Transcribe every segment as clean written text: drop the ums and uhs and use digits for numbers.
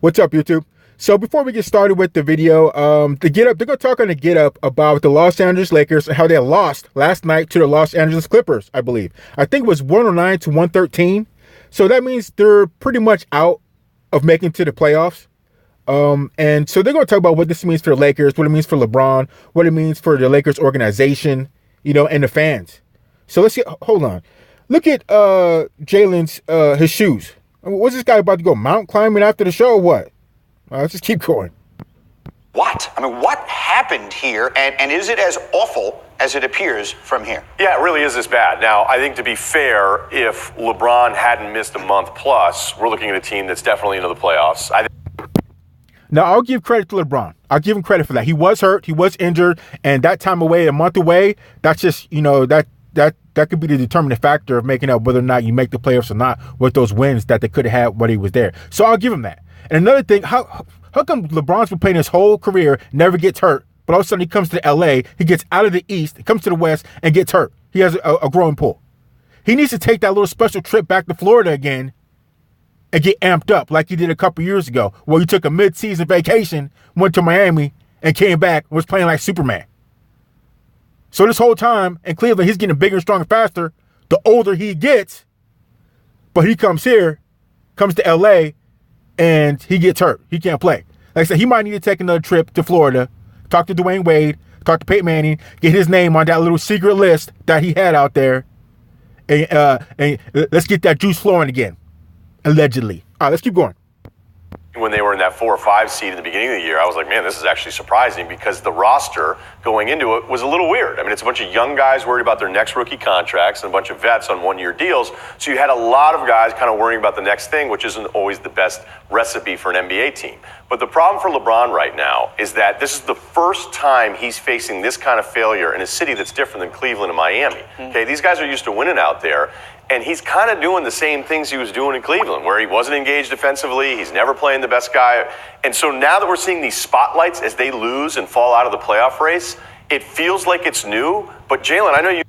What's up, YouTube? So before we get started with the video, they're going to talk on the Get Up about the Los Angeles Lakers and how they lost last night to the Los Angeles Clippers, I believe. I think it was 109 to 113. So that means they're pretty much out of making to the playoffs. And so they're going to talk about what this means for the Lakers, what it means for LeBron, what it means for the Lakers organization, and the fans. So let's see. Hold on. Look at Jalen's his shoes. What's this guy about to go mountain climbing after the show or what? Let's just keep going. What? I mean, what happened here, and is it as awful as it appears from here? Yeah, it really is this bad. Now, I think to be fair, if LeBron hadn't missed a month plus, we're looking at a team that's definitely into the playoffs. Now, I'll give credit to LeBron. I'll give him credit for that. He was hurt. He was injured. And that time away, a month away, that's just, that could be the determining factor of making up whether or not you make the playoffs or not with those wins that they could have had when he was there. So I'll give him that. And another thing, how come LeBron's been playing his whole career, never gets hurt, but all of a sudden he comes to LA, he gets out of the East, comes to the West, and gets hurt? He has a growing pull. He needs to take that little special trip back to Florida again and get amped up like he did a couple years ago, where he took a mid-season vacation, went to Miami, and came back and was playing like Superman. So this whole time in Cleveland, he's getting bigger, stronger, faster the older he gets. But he comes here, comes to LA, and he gets hurt. He can't play. Like I said, he might need to take another trip to Florida, talk to Dwayne Wade, talk to Peyton Manning, get his name on that little secret list that he had out there, and let's get that juice flowing again. Allegedly. All right, let's keep going. When they were in that 4 or 5 seed at the beginning of the year, I was like, man, this is actually surprising because the roster going into it was a little weird. I mean, it's a bunch of young guys worried about their next rookie contracts and a bunch of vets on one-year deals. So you had a lot of guys kind of worrying about the next thing, which isn't always the best recipe for an NBA team. But the problem for LeBron right now is that this is the first time he's facing this kind of failure in a city that's different than Cleveland and Miami. Okay, these guys are used to winning out there. And he's kind of doing the same things he was doing in Cleveland, where he wasn't engaged defensively. He's never playing the best guy. And so now that we're seeing these spotlights as they lose and fall out of the playoff race, it feels like it's new. But Jalen, I know you.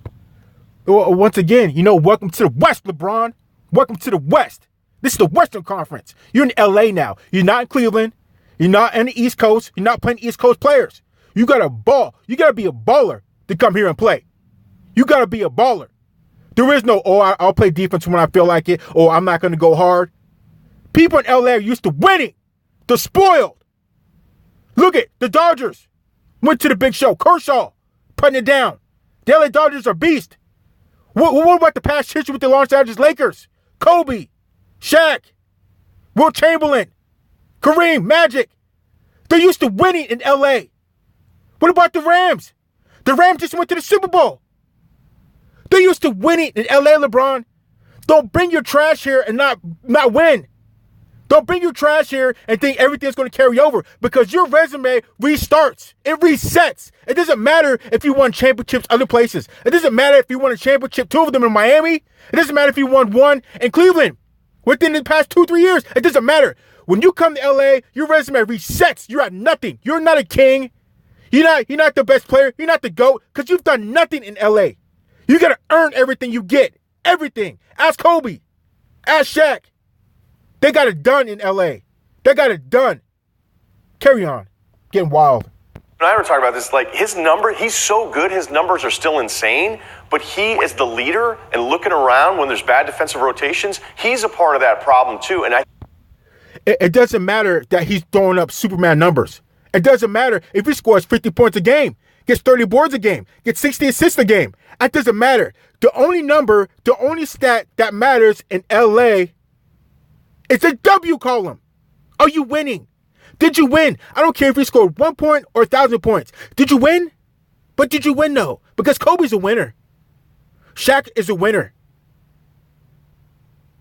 Once again, welcome to the West, LeBron. Welcome to the West. This is the Western Conference. You're in LA now. You're not in Cleveland. You're not on the East Coast. You're not playing East Coast players. You got to ball. You got to be a baller to come here and play. You got to be a baller. There is no, I'll play defense when I feel like it, or I'm not going to go hard. People in LA are used to winning. They're spoiled. Look at the Dodgers. Went to the big show. Kershaw putting it down. The LA Dodgers are beast. What about the past history with the Los Angeles Lakers? Kobe, Shaq, Wilt Chamberlain, Kareem, Magic. They're used to winning in LA. What about the Rams? The Rams just went to the Super Bowl. They're used to winning in LA, LeBron. Don't bring your trash here and not win. Don't bring your trash here and think everything's going to carry over, because your resume restarts. It resets. It doesn't matter if you won championships other places. It doesn't matter if you won a championship, 2 of them in Miami. It doesn't matter if you won 1 in Cleveland within the past 2-3 years. It doesn't matter. When you come to LA, your resume resets. You're at nothing. You're not a king. You're not the best player. You're not the GOAT, because you've done nothing in LA. You got to earn everything you get. Everything. Ask Kobe. Ask Shaq. They got it done in LA. They got it done. Carry on. Getting wild. And I ever talk about this, like his number, he's so good, his numbers are still insane, but he is the leader and looking around when there's bad defensive rotations, he's a part of that problem too. And it doesn't matter that he's throwing up Superman numbers. It doesn't matter if he scores 50 points a game, gets 30 boards a game, gets 60 assists a game. That doesn't matter. The only stat that matters in LA is the W column. Are you winning? Did you win? I don't care if you scored 1 point or 1,000 points. Did you win? But did you win though? Because Kobe's a winner. Shaq is a winner.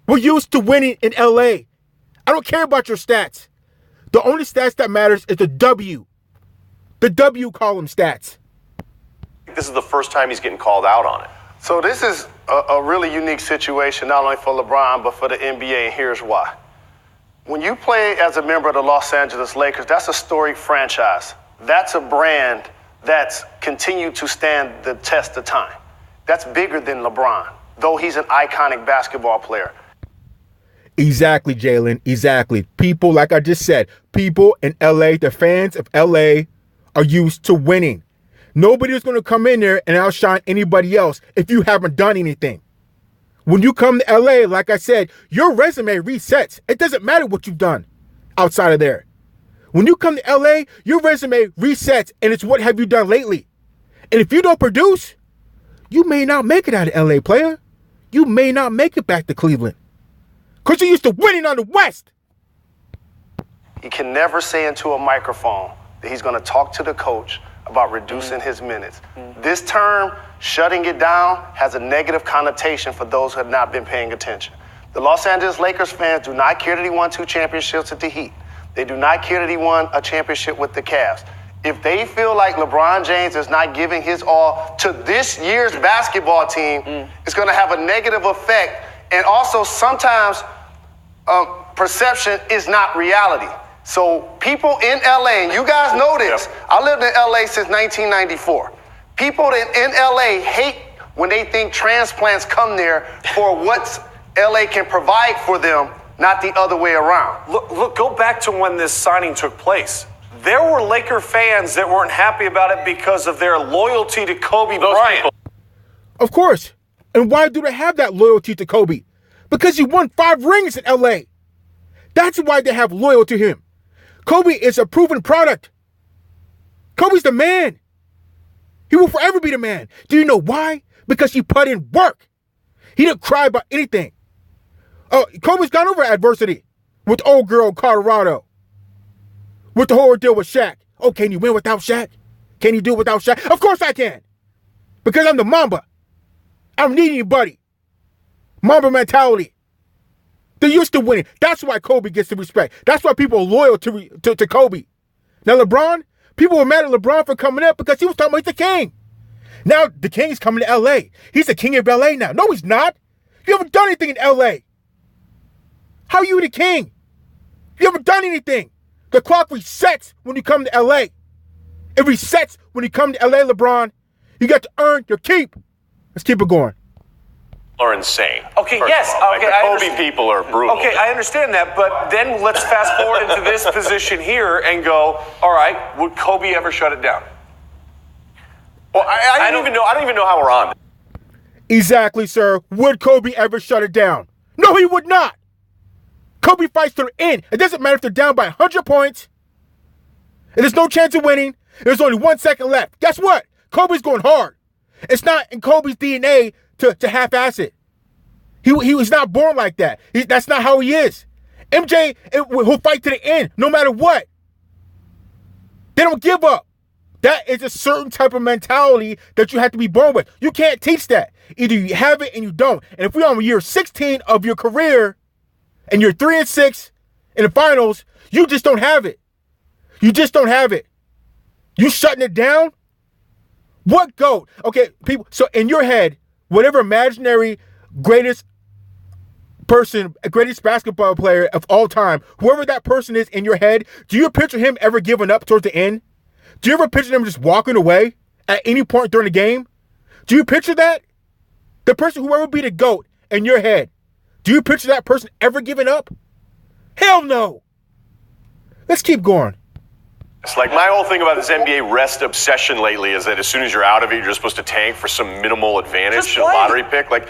We're used to winning in LA. I don't care about your stats. The only stats that matters is the W. The W column stats. this is the first time he's getting called out on it. So this is a really unique situation, not only for LeBron, but for the NBA, and here's why. When you play as a member of the Los Angeles Lakers, that's a storied franchise. That's a brand that's continued to stand the test of time. That's bigger than LeBron, though he's an iconic basketball player. Exactly, Jalen. Exactly. People, like I just said, people in LA, the fans of LA are used to winning. Nobody's going to come in there and outshine anybody else if you haven't done anything. When you come to LA, like I said, your resume resets. It doesn't matter what you've done outside of there. When you come to LA, your resume resets, and it's what have you done lately. And if you don't produce, you may not make it out of LA, player. You may not make it back to Cleveland. Because you're used to winning on the West. He can never say into a microphone that he's going to talk to the coach about reducing his minutes. This term, shutting it down, has a negative connotation for those who have not been paying attention. The Los Angeles Lakers fans do not care that he won 2 championships at the Heat. They do not care that he won a championship with the Cavs. If they feel like LeBron James is not giving his all to this year's basketball team, it's going to have a negative effect. And also sometimes perception is not reality. So people in LA, and you guys know this, I lived in LA since 1994. People in LA hate when they think transplants come there for what LA can provide for them, not the other way around. Look, go back to when this signing took place. There were Laker fans that weren't happy about it because of their loyalty to Kobe Bryant. Of course. And why do they have that loyalty to Kobe? Because he won 5 rings in LA. That's why they have loyalty to him. Kobe is a proven product. Kobe's the man. He will forever be the man. Do you know why? Because he put in work. He didn't cry about anything. Kobe's gone over adversity with old girl Colorado. With the whole deal with Shaq. Oh, can you win without Shaq? Can you do it without Shaq? Of course I can. Because I'm the Mamba. I'm needing you, buddy. Mamba mentality. They're used to winning. That's why Kobe gets the respect. That's why people are loyal to Kobe. Now, LeBron, people were mad at LeBron for coming up because he was talking about he's the king. Now, the king's coming to L.A. He's the king of L.A. now. No, he's not. You haven't done anything in L.A. How are you the king? You haven't done anything. The clock resets when you come to L.A. It resets when you come to L.A., LeBron. You got to earn your keep. Let's keep it going. Are insane. Okay, First yes. of all. Okay, the I Kobe understand. people are brutal. Okay, I understand that, but then let's fast forward into this position here and go, all right, would Kobe ever shut it down? Well, I don't even know how we're on. Exactly, sir. Would Kobe ever shut it down? No, he would not. Kobe fights to the end. It doesn't matter if they're down by 100 points and there's no chance of winning. There's only 1 second left. Guess what? Kobe's going hard. It's not in Kobe's DNA to half-ass it. He was not born like that. That's not how he is. MJ will fight to the end, no matter what. They don't give up. That is a certain type of mentality that you have to be born with. You can't teach that. Either you have it and you don't. And if we're on year 16 of your career and you're 3-6 in the finals, you just don't have it. You just don't have it. You shutting it down? What GOAT? Okay, people, so in your head, whatever imaginary greatest person, greatest basketball player of all time, whoever that person is in your head, do you picture him ever giving up towards the end? Do you ever picture him just walking away at any point during the game? Do you picture that? The person who ever be the GOAT in your head, do you picture that person ever giving up? Hell no. Let's keep going. It's like my whole thing about this NBA rest obsession lately is that as soon as you're out of it, you're just supposed to tank for some minimal advantage, a lottery pick. Like,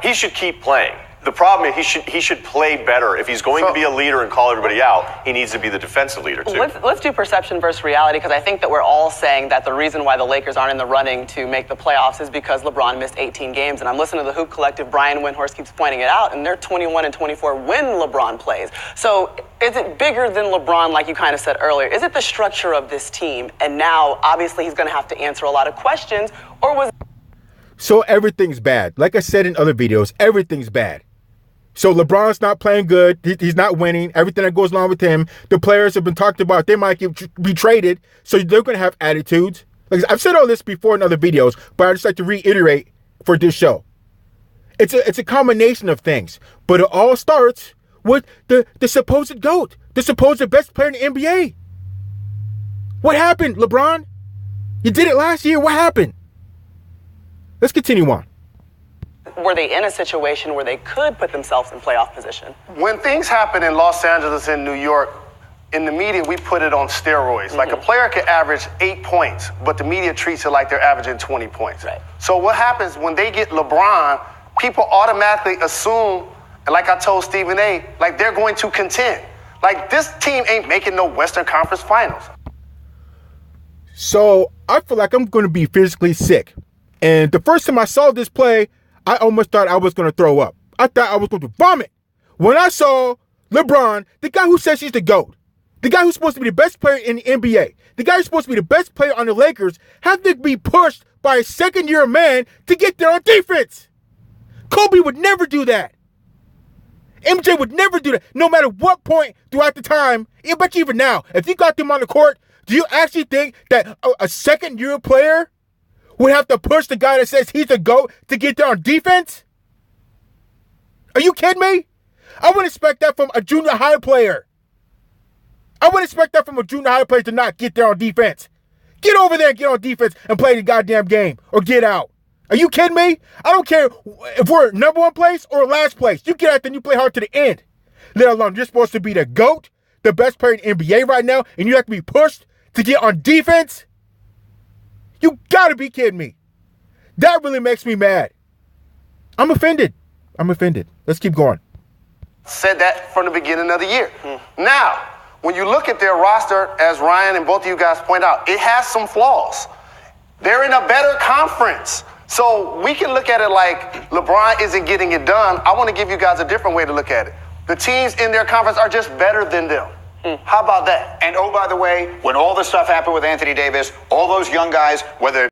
he should keep playing. The problem is he should play better. If he's going to be a leader and call everybody out, he needs to be the defensive leader too. Let's do perception versus reality, because I think that we're all saying that the reason why the Lakers aren't in the running to make the playoffs is because LeBron missed 18 games. And I'm listening to the Hoop Collective. Brian Windhorst keeps pointing it out, and they're 21-24 when LeBron plays. So is it bigger than LeBron, like you kind of said earlier? Is it the structure of this team? And now, obviously, he's going to have to answer a lot of questions. Or was So everything's bad. Like I said in other videos, everything's bad. So LeBron's not playing good. He's not winning. Everything that goes along with him. The players have been talked about. They might be traded. So they're going to have attitudes. Like I've said all this before in other videos, but I just like to reiterate for this show. It's a combination of things. But it all starts with the supposed GOAT. The supposed best player in the NBA. What happened, LeBron? You did it last year. What happened? Let's continue on. Were they in a situation where they could put themselves in playoff position? When things happen in Los Angeles and New York, in the media, we put it on steroids. Like a player could average 8 points, but the media treats it like they're averaging 20 points. Right. So what happens when they get LeBron, people automatically assume, and like I told Stephen A., like they're going to contend. Like this team ain't making no Western Conference Finals. So I feel like I'm going to be physically sick. And the first time I saw this play, I almost thought I was going to throw up. I thought I was going to vomit. When I saw LeBron, the guy who says he's the GOAT, the guy who's supposed to be the best player in the NBA, the guy who's supposed to be the best player on the Lakers, have to be pushed by a second-year man to get there on defense. Kobe would never do that. MJ would never do that, no matter what point throughout the time. I bet you even now, if you got them on the court, do you actually think that a second-year player would have to push the guy that says he's the GOAT to get there on defense? Are you kidding me? I wouldn't expect that from a junior high player. I wouldn't expect that from a junior high player to not get there on defense. Get over there and get on defense and play the goddamn game or get out. Are you kidding me? I don't care if we're number one place or last place. You get out there and you play hard to the end. Let alone you're supposed to be the GOAT, the best player in the NBA right now, and you have to be pushed to get on defense? You gotta be kidding me. That really makes me mad. I'm offended. Let's keep going. Said that from the beginning of the year. Now, when you look at their roster, as Ryan and both of you guys point out, it has some flaws. They're in a better conference. So we can look at it like LeBron isn't getting it done. I want to give you guys a different way to look at it. The teams in their conference are just better than them. How about that? And oh, by the way, when all this stuff happened with Anthony Davis, all those young guys, whether